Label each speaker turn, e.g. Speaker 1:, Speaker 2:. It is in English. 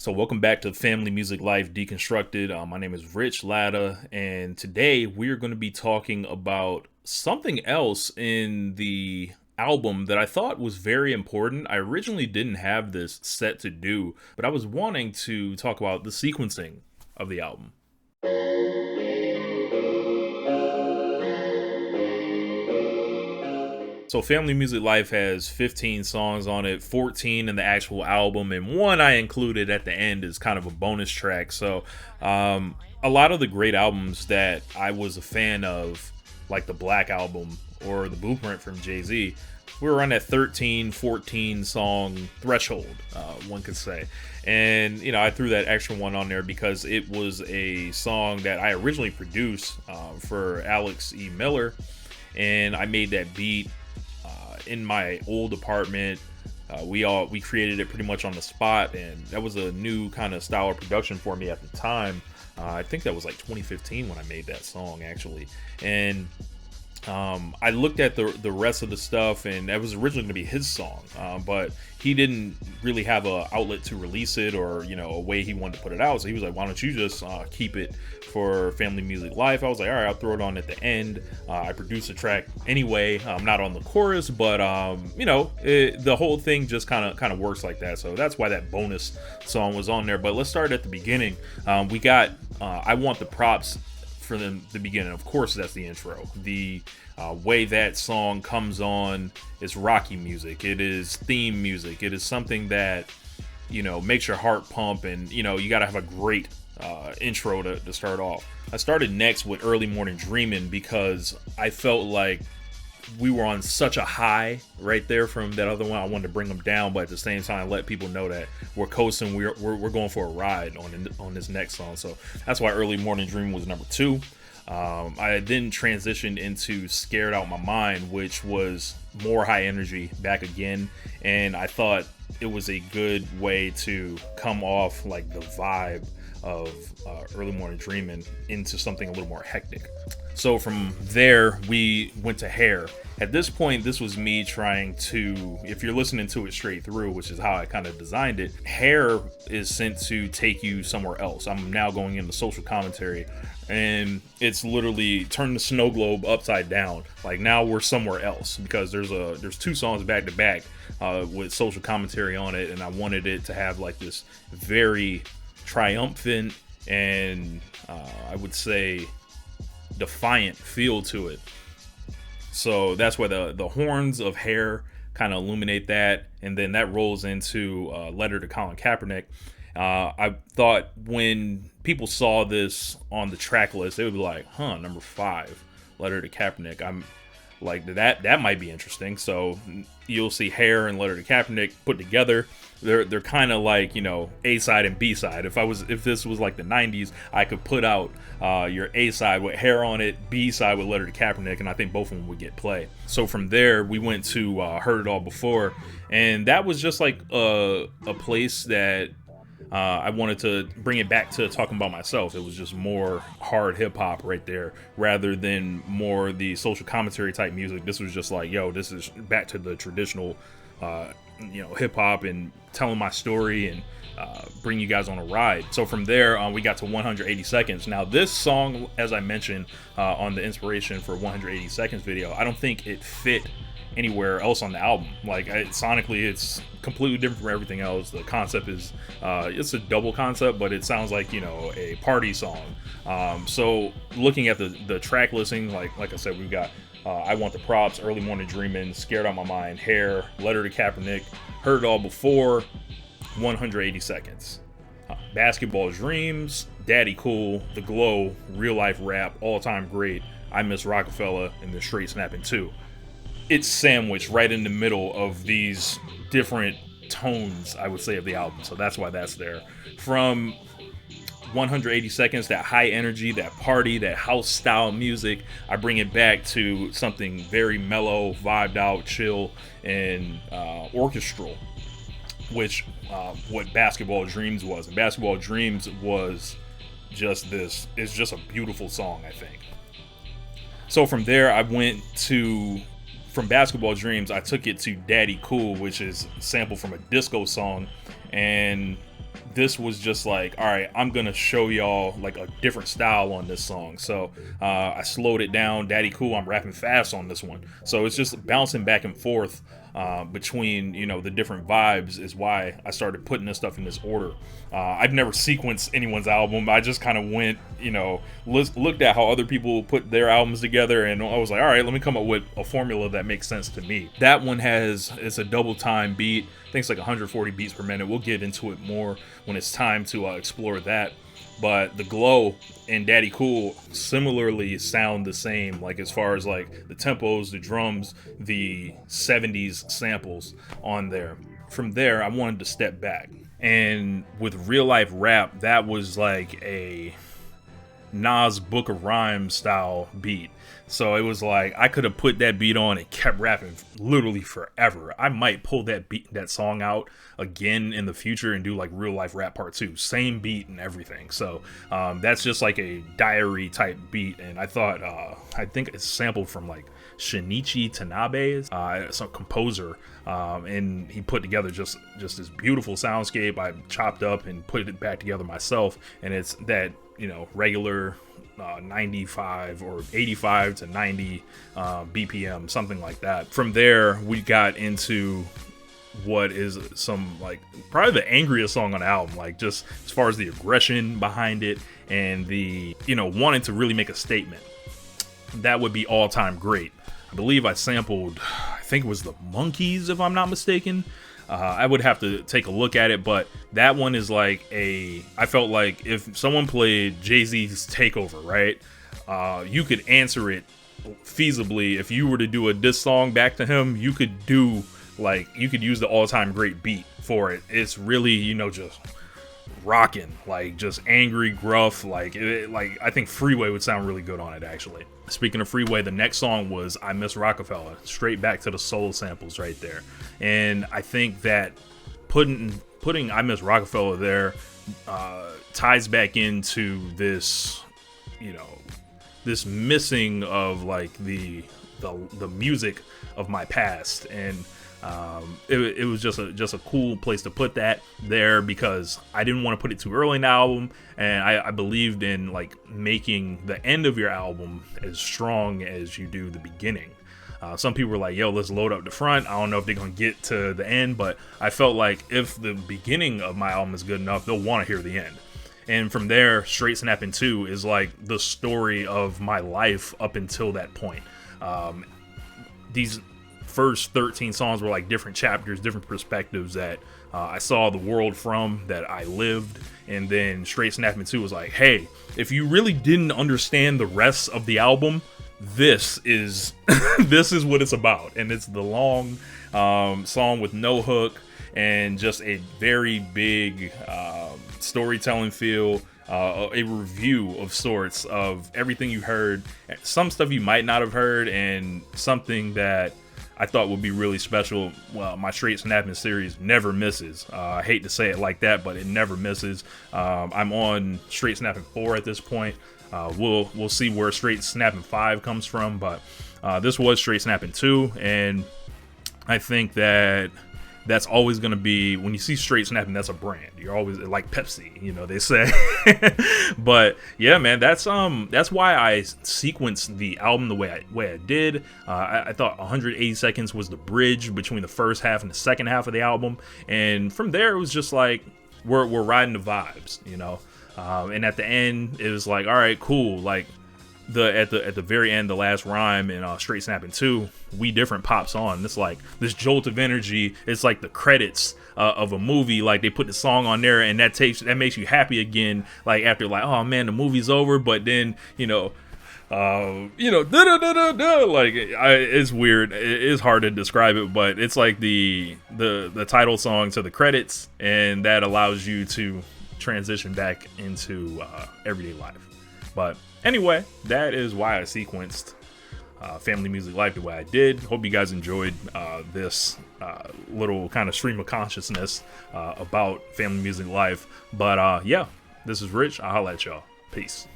Speaker 1: So welcome back to Family Music Life Deconstructed. My name is Rich Latta, and today we are going to be talking about something else in the album that I thought was very important. I originally didn't have this set to do, but I was wanting to talk about the sequencing of the album. So Family Music Life has 15 songs on it, 14 in the actual album, and one I included at the end is kind of a bonus track. So a lot of the great albums that I was a fan of, like the Black Album or the Blueprint from Jay-Z, we were on that 13, 14 song threshold, one could say. And, I threw that extra one on there because it was a song that I originally produced for Alex E. Miller. And I made that beat in my old apartment. We created it pretty much on the spot, and that was a new kind of style of production for me at the time. I think that was like 2015 when I made that song, actually. And I looked at the rest of the stuff, and that was originally going to be his song, but he didn't really have a outlet to release it, or a way he wanted to put it out. So he was like, "Why don't you just keep it for Family Music Life?" I was like, "All right, I'll throw it on at the end." I produced the track anyway. I'm not on the chorus, but the whole thing just kind of works like that. So that's why that bonus song was on there. But let's start at the beginning. We got "I Want the Props" for the beginning. Of course, that's the intro. The way that song comes on is Rocky music. It is theme music. It is something that makes your heart pump, and you got to have a great intro to start off. I started next with Early Morning Dreamin' because I felt like we were on such a high right there from that other one. I wanted to bring them down, but at the same time let people know that we're coasting. We're going for a ride on this next song. So that's why Early Morning Dream was number 2. I then transitioned into Scared Out My Mind, which was more high energy back again, and I thought it was a good way to come off like the vibe of Early Morning Dreamin' into something a little more hectic. So from there, we went to Hair. At this point, this was me trying to, if you're listening to it straight through, which is how I kind of designed it, Hair is sent to take you somewhere else. I'm now going into social commentary, and it's literally turn the snow globe upside down. Like now we're somewhere else, because there's 2 songs back to back with social commentary on it, and I wanted it to have like this very triumphant and I would say defiant feel to it. So that's why the horns of Hair kind of illuminate that, and then that rolls into Letter to Colin Kaepernick. I thought when people saw this on the track list, they would be like, number 5, Letter to Kaepernick. I'm like, that might be interesting. So you'll see Hair and Letter to Kaepernick put together. They're kind of like, A side and B side. If this was like the 90s, I could put out your A side with Hair on it, B side with Letter to Kaepernick, and I think both of them would get play. So from there, we went to Heard It All Before, and that was just like a place that I wanted to bring it back to talking about myself. It was just more hard hip hop right there, rather than more the social commentary type music. This was just like, yo, this is back to the traditional hip hop and telling my story and bring you guys on a ride. So from there, we got to 180 Seconds. Now this song, as I mentioned on the inspiration for 180 Seconds video, I don't think it fit anywhere else on the album. Like sonically, it's completely different from everything else. The concept is it's a double concept, but it sounds like a party song. So looking at the track listing, like I said, we've got I Want the Props, Early Morning Dreamin', Scared Out My Mind, Hair, Letter to Kaepernick, Heard It All Before, 180 Seconds, Basketball Dreams, Daddy Cool, The Glow, Real Life Rap, All Time Great, I Miss Rockefeller, and The Straight Snapping 2. It's sandwiched right in the middle of these different tones, I would say, of the album. So that's why that's there. From 180 Seconds, that high energy, that party, that house style music, I bring it back to something very mellow, vibed out, chill, and orchestral, which what Basketball Dreams was. And Basketball Dreams was just this. It's just a beautiful song, I think. So from there, I went to from Basketball Dreams, I took it to Daddy Cool, which is sampled from a disco song, and this was just like, all right, I'm gonna show y'all like a different style on this song. So I slowed it down. Daddy Cool, I'm rapping fast on this one. So it's just bouncing back and forth between, you know, the different vibes is why I started putting this stuff in this order. I've never sequenced anyone's album. I just kind of went, you know, looked at how other people put their albums together, and I was like, all right, let me come up with a formula that makes sense to me. That one it's a double time beat. I think it's like 140 beats per minute. We'll get into it more when it's time to explore that. But the Glow and Daddy Cool similarly sound the same, like as far as like the tempos, the drums, the 70s samples on there. From there, I wanted to step back. And with real life rap, that was like a Nas Book of Rhymes style beat. So it was like I could have put that beat on and kept rapping literally forever. I might pull that song out again in the future and do like Real Life Rap Part 2. Same beat and everything. So that's just like a diary type beat. And I thought, I think it's sampled from like Shinichi Tanabe, some composer, and he put together just this beautiful soundscape. I chopped up and put it back together myself, and it's that, you know, regular 95 or 85 to 90 BPM, something like that. From there, we got into what is some like probably the angriest song on the album, like just as far as the aggression behind it and the, you know, wanting to really make a statement. That would be All Time Great. I believe I sampled, I think it was the Monkees, if I'm not mistaken. I would have to take a look at it, but that one is like I felt like if someone played Jay-Z's Takeover, right? You could answer it feasibly. If you were to do a diss song back to him, you could use the All Time Great beat for it. It's really, you know, just rocking, like just angry, gruff, like I think Freeway would sound really good on it, actually. Speaking of Freeway, the next song was I Miss Rockefeller, straight back to the soul samples right there. And I think that putting I Miss Rockefeller there ties back into this, you know, this missing of like the music of my past. And it was just a cool place to put that there, because I didn't want to put it too early in the album, and I believed in like making the end of your album as strong as you do the beginning. Some people were like, yo, let's load up the front. I don't know if they're gonna get to the end, but I felt like if the beginning of my album is good enough, they'll want to hear the end. And from there, Straight Snappin' 2 is like the story of my life up until that point. These first 13 songs were like different chapters, different perspectives that I saw the world from, that I lived. And then Straight Snappin' 2 was like, hey, if you really didn't understand the rest of the album, this is this is what it's about. And it's the long song with no hook and just a very big storytelling feel, a review of sorts of everything you heard, some stuff you might not have heard, and something that I thought would be really special. Well, my Straight Snappin' series never misses. I hate to say it like that, but it never misses. I'm on Straight Snappin' 4 at this point. We'll see where Straight Snappin' 5 comes from, but this was Straight Snappin' 2, and I think that that's always going to be, when you see Straight Snappin', that's a brand. You're always like Pepsi, you know, they say. But yeah, man, that's why I sequenced the album the way I did. I thought 180 seconds was the bridge between the first half and the second half of the album, and from there it was just like we're riding the vibes, you know. And at the end, it was like, all right, cool. Like at the very end, the last rhyme in Straight Snappin' 2, We Different pops on. It's like this jolt of energy. It's like the credits of a movie. Like they put the song on there, and that makes you happy again. Like after, like, oh man, the movie's over, but then like it's weird. It is hard to describe it, but it's like the title song to the credits, and that allows you to transition back into everyday life. But anyway, that is why I sequenced Family Music Life the way I did. Hope you guys enjoyed this little kind of stream of consciousness about Family Music Life. But yeah, this is Rich. I'll holla at y'all. Peace.